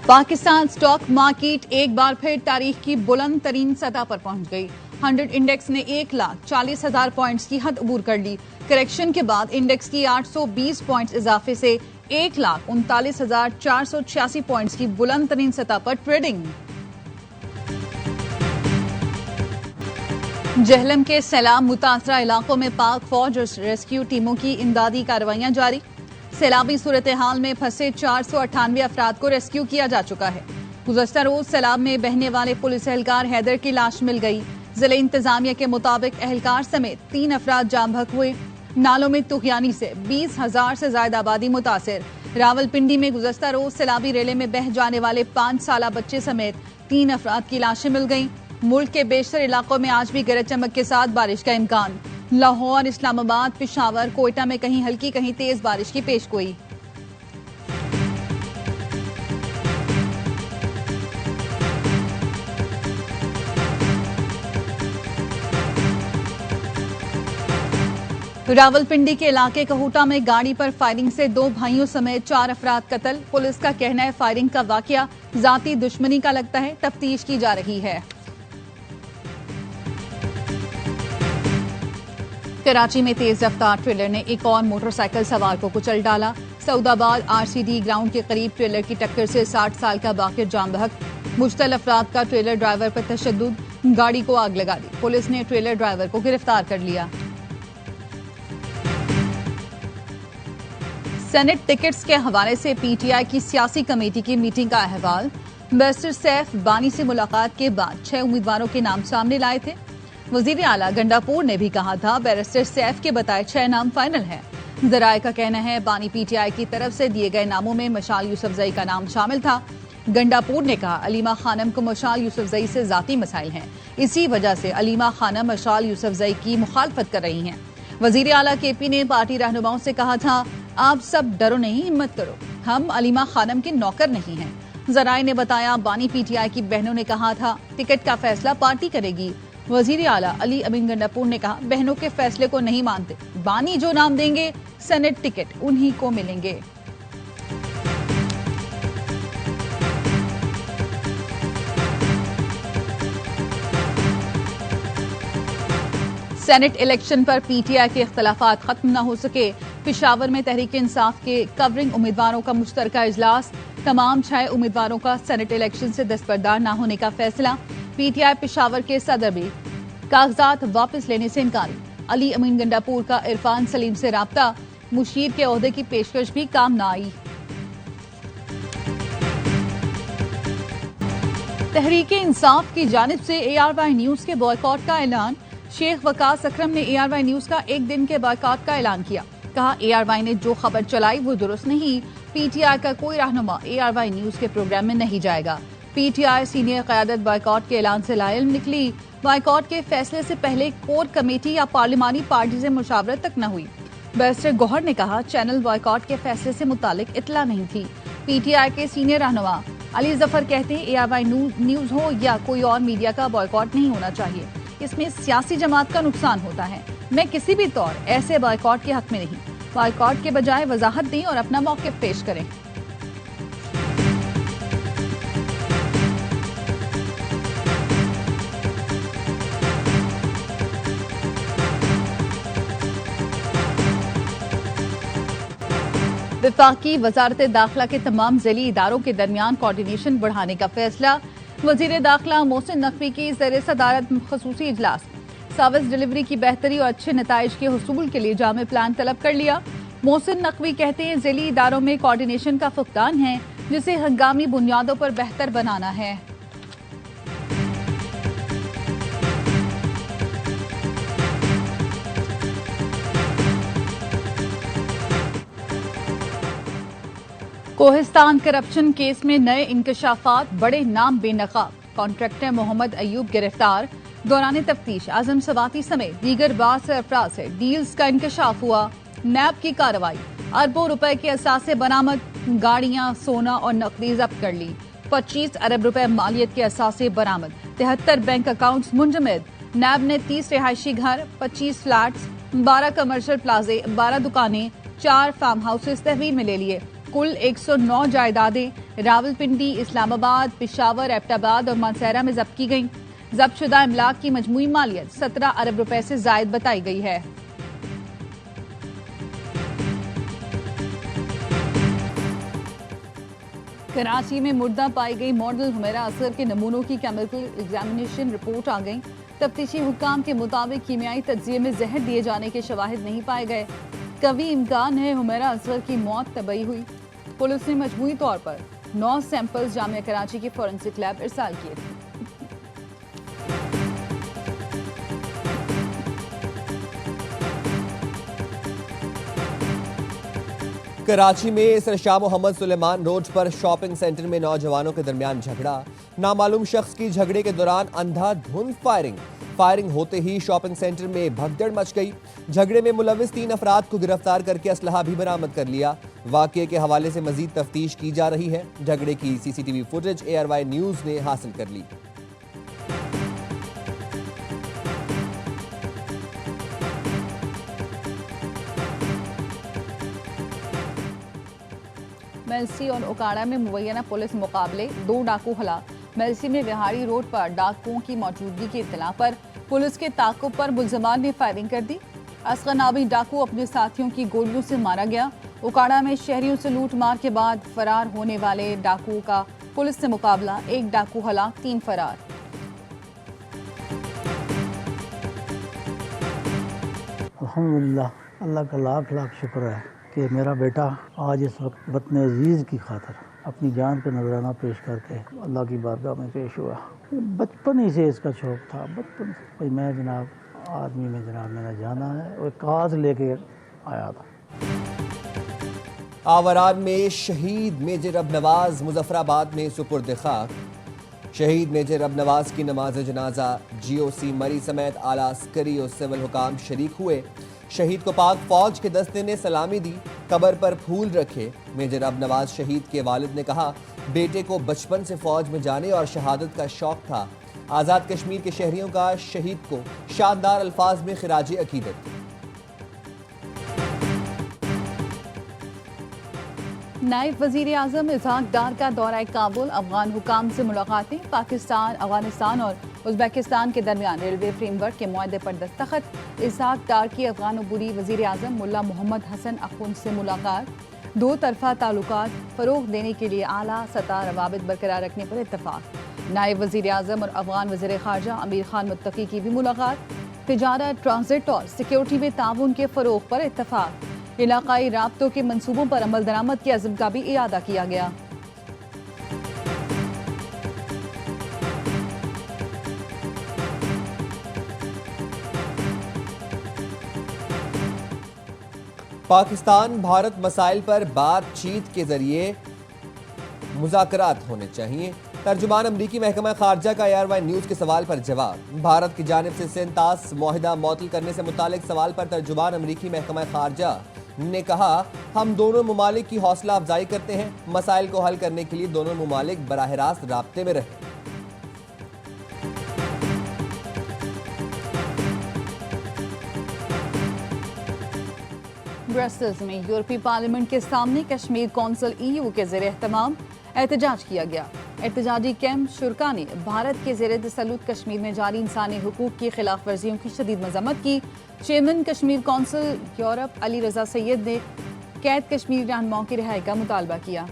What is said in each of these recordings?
Pakistan stock market एक बार फिर तारीख की बुलंद तरीन सतह पर पहुंच गई। 100 इंडेक्स ने 1,40,000 पॉइंट्स की हद अबूर कर ली। करेक्शन के बाद इंडेक्स की 820 पॉइंट्स इजाफे से 1,39,486 पॉइंट्स की बुलंद तरीन सतह पर ट्रेडिंग। जहलम के सैलाब मुतासरा इलाकों में पाक फौज और रेस्क्यू टीमों की इमदादी कार्रवाइयां जारी। सैलाबी सूरत हाल में फंसे 498 अफराद को रेस्क्यू किया जा चुका है। गुज़श्ता रोज सैलाब में बहने वाले पुलिस एहलकार हैदर की लाश मिल गई। जिले इंतजामिया के मुताबिक एहलकार समेत 3 अफराद जाम बहक हुए। नालों में तुगयानी से 20,000 से ज्यादा आबादी मुतासिर। रावलपिंडी में गुज़श्ता रोज सैलाबी रेले में बह जाने वाले 5 साला बच्चे समेत 3 अफराद की लाशें मिल गईं। मुल्क के बेशतर इलाकों में आज भी गरज चमक के साथ बारिश का इम्कान। लाहौर, इस्लामाबाद, पेशावर, कोयटा में कहीं हल्की कहीं तेज बारिश की पेशगोई। रावलपिंडी के इलाके कहूटा में गाड़ी पर फायरिंग से 2 भाइयों समेत 4 अफराद कत्ल। पुलिस का कहना है फायरिंग का वाकया जाती दुश्मनी का लगता है, तफ्तीश की जा रही है। कराची में तेज रफ्तार ट्रेलर ने एक और मोटरसाइकिल सवार को कुचल डाला। सऊदाबाद आरसीडी ग्राउंड के करीब ट्रेलर की टक्कर से 60 साल का बाकिर जाम बहक। मुश्तल अफराद का ट्रेलर ड्राइवर पर तशद्दुद, गाड़ी को आग लगा दी। पुलिस ने ट्रेलर ड्राइवर को गिरफ्तार कर लिया। सेनेट टिकट्स के हवाले से पीटीआई की सियासी कमेटी की मीटिंग का अहवाल। बैरिस्टर सैफ बानी से मुलाकात के बाद 6 उम्मीदवारों के नाम सामने लाए थे। वजीर आला गंडापुर ने भी कहा था बैरिस्टर सैफ के बताए 6 नाम फाइनल हैं। जराये का कहना है बानी पीटीआई की तरफ से दिए गए नामों में मशाल यूसुफजई का नाम शामिल था। गंडापुर ने कहा अलीमा खानम को मशाल यूसुफजई से जाती मसाइल हैं, इसी वजह से अलीमा खानम मशाल यूसुफजई की मुखालफत कर रही हैं। वजीर आला केपी ने पार्टी रहनुमाओं से कहा था आप सब डरो नहीं, हिम्मत करो, हम अलीमा खानम के नौकर नहीं हैं। जराये ने बताया बानी पीटीआई की बहनों ने कहा था टिकट का फैसला पार्टी करेगी। वजीर आला अली अमीन गंडापुर ने कहा बहनों के फैसले को नहीं मानते, बानी जो नाम देंगे सेनेट टिकट उन्हीं को मिलेंगे। सेनेट इलेक्शन पर पीटीआई के इख्तलाफात खत्म न हो सके। पेशावर में तहरीक इंसाफ के कवरिंग उम्मीदवारों का मुश्तरका इजलास। तमाम 6 उम्मीदवारों का सेनेट इलेक्शन से दस्तबरदार न होने का फैसला। पीटीआई पेशावर के सदर भी कागजात वापस लेने से इनकारी। अली अमीन गंडापुर का इरफान सलीम से राब्ता। मुशीर के ओहदे की पेशकश भी काम न आई। तहरीक इंसाफ की जानिब से ARY न्यूज के बॉयकॉट का ऐलान। शेख वकास अकरम ने ARY न्यूज का एक दिन के बॉयकॉट का ऐलान किया। कहा ARY ने जो खबर चलाई वो दुरुस्त नहीं। पीटीआई का कोई रहनुमा ARY न्यूज के प्रोग्राम में नहीं जाएगा। पीटीआई सीनियर क़यादत बॉयकॉट के ऐलान से लायल निकली। बॉयकॉट के फैसले से पहले कोर कमेटी या पार्लिमानी पार्टी से मुशावरत तक न हुई। बैरिस्टर गौहर ने कहा चैनल बॉयकॉट के फैसले से मुतालिक इतला नहीं थी। पीटीआई के सीनियर रहनुमा अली जफर कहते हैं ARY न्यूज हो या कोई और मीडिया का बॉयकॉट नहीं होना चाहिए, इसमें सियासी जमात का नुकसान होता है। मैं किसी भी तौर ऐसे बॉयकॉट के हक में नहीं। बॉयकॉट के बजाय वजाहत दें और अपना मौक़िफ़ पेश करें। वफाकी वजारत दाखिला के तमाम ज़िली इदारों के दरमियान कोऑर्डिनेशन बढ़ाने का फैसला। वजीर दाखिला मोहसिन नकवी की ज़ेर सदारत खसूसी इजलास। सर्विस डिलीवरी की बेहतरी और अच्छे नताइज के हुसूल के लिए जामे प्लान तलब कर लिया। मोहसिन नकवी कहते हैं ज़िली इदारों में कोऑर्डिनेशन का फुकदान है, जिसे हंगामी बुनियादों पर बेहतर बनाना है। कोहिस्तान करप्शन केस में नए इंकशाफात, बड़े नाम बेनकाब। कॉन्ट्रैक्टर मोहम्मद अयूब गिरफ्तार। दौरान तफ्तीश आजम सवाती समेत दीगर बास अफराद से डील्स का इंकशाफ हुआ। नैब की कार्रवाई, अरबों रुपए के असासे बरामद। गाड़ियां, सोना और नकदी जब्त कर ली। 25 अरब रुपए मालियत के असासे बरामद। 73 बैंक अकाउंट्स मुंजमद। नैब ने 30 रिहायशी घर, 25 फ्लैट्स, 12 कमर्शियल प्लाजे, 12 दुकानें, 4 फार्म हाउसेस तहवील में ले लिए। कुल 109 जायदादें रावलपिंडी, इस्लामाबाद, पिशावर, एबटाबाद और मानसेरा में जब्त की गईं। जब्तशुदा इमलाक की मजमूई मालियत 17 अरब रुपए से जायद बताई गई है। कराची में मुर्दा पाई गई मॉडल हुमैरा असगर के नमूनों की केमिकल एग्जामिनेशन रिपोर्ट आ गई। तफ्तीशी हुक्काम के मुताबिक कीमियाई तज्जिए में जहर दिए जाने के शवाहिद नहीं पाए गए। कभी इम्कान है हुमैरा असगर की मौत तबई हुई। पुलिस ने मजमूई तौर पर 9 सैंपल्स जामिया कराची के फॉरेंसिक लैब इरसाल किए थे। कराची में सरशाह मोहम्मद सुलेमान रोड पर शॉपिंग सेंटर में नौजवानों के दरमियान झगड़ा। नामालूम शख्स की झगड़े के दौरान अंधाधुंध फायरिंग होते ही शॉपिंग सेंटर में भगदड़ मच गई। झगड़े में मुलविस 3 अफराद को गिरफ्तार करके असलहा भी बरामद कर लिया। वाकये के हवाले से मजीद तफ्तीश की जा रही है। झगड़े की सीसीटीवी फुटेज ARY न्यूज ने हासिल कर ली। मेलसी और ओकाड़ा में मुबैना पुलिस मुकाबले, 2 डाकू हलाक। मेलसी में विहाड़ी रोड पर डाकुओं की मौजूदगी की इत्तला पर पुलिस के ताक़ुब पर मुलजमान ने फायरिंग कर दी। असगर नामी डाकू अपने साथियों की गोलियों से मारा गया। ओकाड़ा में शहरियों से लूट मार के बाद फरार होने वाले डाकुओं का पुलिस से मुकाबला, 1 डाकू हलाक, 3 फरार। अल्हम्दुलिल्लाह, अल्लाह का लाख लाख शुक्र है कि मेरा बेटा आज इस वक्त वतन अजीज़ की खातिर अपनी जान का नजराना पेश करके अल्लाह की बारगाह में पेश हुआ। बचपन ही से इसका शौक़ था। बचपन से भाई मैं जनाब आर्मी में जनाब मैंने जाना है और काज लेके आया था। आवरान में शहीद मेजर अबनवाज मुजफ्फराबाद में सुपुर्द खाक। शहीद मेजर अबनवाज की नमाज जनाजा GOC मरी समेत आला अस्करी और सिविल हुकाम शरीक हुए। शहीद को पाक फौज के दस्ते ने सलामी दी, कब्र पर फूल रखे। मेजर अबनवाज शहीद के वालिद ने कहा, बेटे को बचपन से फौज में जाने और शहादत का शौक था। आज़ाद कश्मीर के शहरियों का शहीद को शानदार अल्फाज में खिराजी अकीदत। नायब वजीर आजम इसहाक डार का दौरा काबुल, अफगान हुकाम से मुलाकातें। पाकिस्तान, अफगानिस्तान और उज़्बेकिस्तान के दरमियान रेलवे फ्रेमवर्क के मुआहदे पर दस्तखत। इसहाक डार की अफगान अबूरी वजीर आजम मुल्ला मोहम्मद हसन अखुंद से मुलाकात। 2 तरफा ताल्लुकात फ़रोग़ देने के लिए आला सतह रवाबित बरकरार रखने पर इत्तफाक। नायब वजीर आजम और अफगान वज़ीर ख़ारजा अमीर खान मुत्तकी की भी मुलाकात। तिजारत, ट्रांजिट और सिक्योरिटी में ताउन के फ़रोग़ पर इत्तफाक। इलाकाई राब्तों के मंसूबों पर अमल दरामद के अज़्म का भी इयादा किया गया। पाकिस्तान भारत मसाइल पर बातचीत के जरिए मुज़ाकरात होने चाहिए। तर्जुमान अमरीकी महकमा खारजा का ARY न्यूज़ के सवाल पर जवाब। भारत की जानिब से सेंतास मुआहिदा मुअत्तल करने से मुतालिक सवाल पर तर्जुमान अमरीकी महकमा खारजा ने कहा, हम दोनों ममालिक की हौसला अफजाई करते हैं। मसाइल को हल करने के लिए दोनों ममालिक बराह रास्त राब्ते में रहे। ब्रसेल्स में यूरोपीय पार्लियामेंट के सामने कश्मीर कौंसिल EU के ज़ेर एहतमाम एहतजाज किया गया। एहतजाजी कैंप शुरका ने भारत के ज़ेर तसल्लुत कश्मीर में जारी इंसानी हुकूक की खिलाफ वर्जियों की शदीद मजम्मत की। Chairman Kashmir council Europe Ali Raza Syed ने कैद कश्मीरी रहनुमाओं की रिहाई का मुतालबा किया।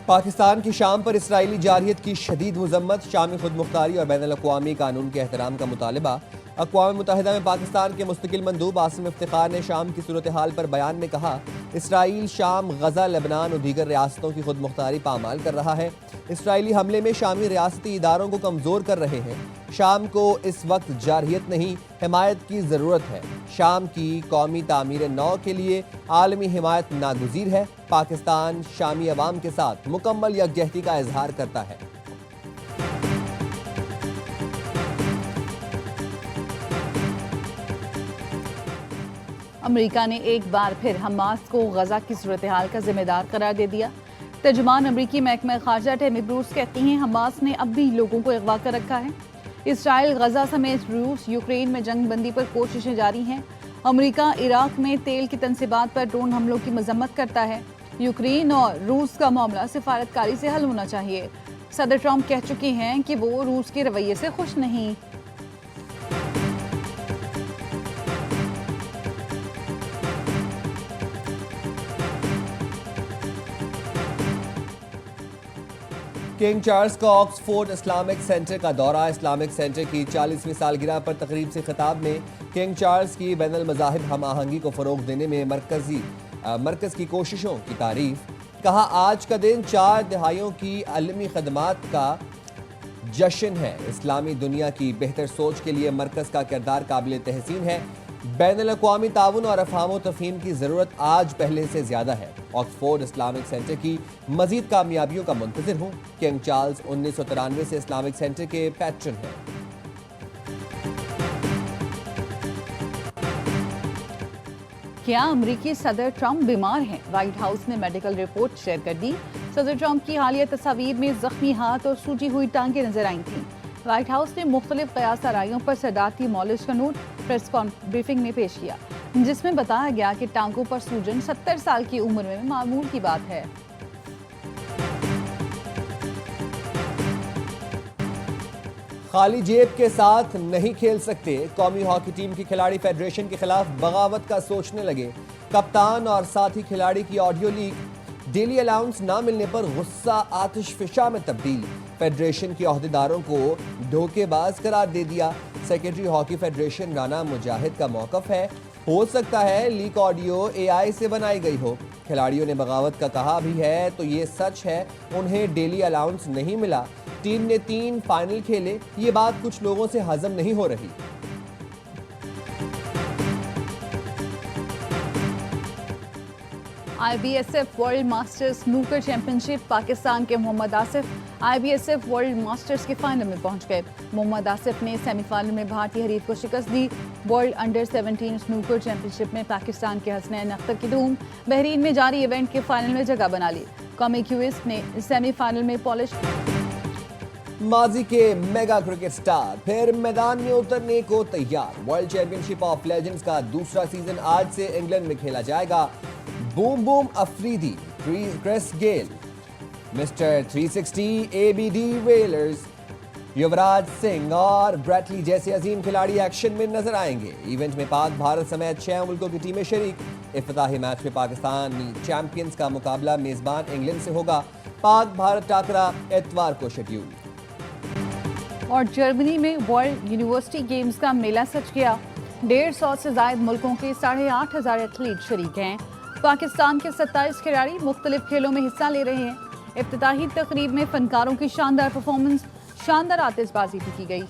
पाकिस्तान की शाम पर इसराइली जारहियत की शदीद मजम्मत। शामी खुद मुख्तारी और बैनुल अक़वामी कानून के एहतराम का मुतालबा। अक़वाम मुत्तहिदा में पाकिस्तान के मुस्तकिल मंदूब आसिम इफ्तिखार ने शाम की सूरत हाल पर बयान में कहा, इसराइल शाम, गजा, लेबनान और दीगर रियासतों की खुद मुख्तारी पामाल कर रहा है। इसराइली हमले में शामी रियासती इदारों को कमज़ोर कर रहे हैं। शाम को इस वक्त जारहियत नहीं, हिमायत की ज़रूरत है। शाम की कौमी तामीर नौ के लिए आलमी हिमायत नागुज़ीर है। पाकिस्तान शामी अवाम के साथ मुकम्मल यकजहती का इजहार करता है। अमेरिका ने एक बार फिर हमास को गजा की सूरत हाल का जिम्मेदार करार दे दिया। तर्जुमान अमरीकी महकमा खारजा टेमी ब्रूस कहती हैं, हमास ने अब भी लोगों को अगवा कर रखा है। इसराइल, गजा समेत रूस यूक्रेन में जंग बंदी पर कोशिशें जारी हैं। अमेरिका इराक में तेल की तनसीबात पर ड्रोन हमलों की मजम्मत करता है। यूक्रेन और रूस का मामला सिफारतकारी से हल होना चाहिए। सदर ट्रंप कह चुके हैं कि वो रूस के रवैये से खुश नहीं। किंग चार्ल्स का ऑक्सफोर्ड इस्लामिक सेंटर का दौरा। इस्लामिक सेंटर की 40वीं सालगिरह पर तकरीब से खिताब में किंग चार्ल्स की बैनुल मज़ाहिब हम आहंगी को फ़रोग़ देने में मरकज़ की कोशिशों की तारीफ। कहा, आज का दिन 4 दहाइयों की अलमी खदमात का जश्न है। इस्लामी दुनिया की बेहतर सोच के लिए मरकज़ का किरदार काबिल तहसीन है। बैनुल-अक़वामी ताउन और अफ़हाम तफ़हीम की ज़रूरत आज पहले से ज़्यादा है। ऑक्सफोर्ड इस्लामिक सेंटर की मज़ीद कामयाबियों का मुंतज़िर हूँ। किंग चार्ल्स 1993 से इस्लामिक सेंटर के पैट्रन हैं। क्या अमरीकी सदर ट्रंप बीमार हैं? व्हाइट हाउस ने मेडिकल रिपोर्ट शेयर कर दी। सदर ट्रंप की हालिया तस्वीर में जख्मी हाथ और सूजी हुई टांगें नजर आई थीं। व्हाइट हाउस ने मुख्तलिफ क़यास आराइयों पर सदारती मॉलिश का नोट प्रेस ब्रीफिंग में पेश किया, जिसमें बताया गया कि टांगों पर सूजन 70 साल की उम्र में मामूल की बात है। खाली जेब के साथ नहीं खेल सकते। कौमी हॉकी टीम की खिलाड़ी फेडरेशन के खिलाफ बगावत का सोचने लगे। कप्तान और साथी खिलाड़ी की ऑडियो लीक। डेली अलाउंस ना मिलने पर गुस्सा आतिशफिशा में तब्दील। फेडरेशन के अहदेदारों को धोखेबाज करार दे दिया। सेक्रेटरी हॉकी फेडरेशन राना मुजाहिद का मौकफ है, हो सकता है लीक ऑडियो AI से बनाई गई हो। खिलाड़ियों ने बगावत का कहा भी है तो ये सच है, उन्हें डेली अलाउंस नहीं मिला। टीम ने 3 फाइनल खेले, ये बात कुछ लोगों से हजम नहीं हो रही। IBSF world masters snooker championship. Pakistan के Mohammad Asif IBSF world masters के फाइनल में पहुंच गए। मोहम्मद आसिफ ने सेमीफाइनल में भारतीय हरीफ को शिकस्त दी। वर्ल्ड अंडर 17 स्नूकर चैंपियनशिप में पाकिस्तान के हसनैन अख्तर की धूम। बहरीन में जारी इवेंट के फाइनल में जगह बना ली। कॉमी क्यूइस्ट ने सेमीफाइनल में पॉलिश। माजी के मेगा क्रिकेट स्टार फिर मैदान में उतरने को तैयार। वर्ल्ड चैंपियनशिप ऑफ लेजेंड्स का दूसरा सीजन आज से इंग्लैंड में खेला जाएगा। Boom boom Afridi, Chris Gayle, mister 360, AB de Villiers, Yuvraj Singh और ब्रैटली जैसे अजीम खिलाड़ी एक्शन में नजर आएंगे। इवेंट में पाक, भारत समेत 6 मुल्कों की टीमें शरीक। इफ्तिताही मैच में पाकिस्तानी चैंपियंस का मुकाबला मेजबान इंग्लैंड से होगा। पाक भारत टाकरा इतवार को शेड्यूल। और जर्मनी में वर्ल्ड यूनिवर्सिटी गेम्स का मेला सज गया। 150 से ज्यादा मुल्कों के 8,500 एथलीट शरीक हैं। पाकिस्तान के 27 खिलाड़ी मुख्तलिफ खेलों में हिस्सा ले रहे हैं। इफ्तिताही तकरीब में फनकारों की शानदार परफॉर्मेंस, शानदार आतिशबाजी भी की गई।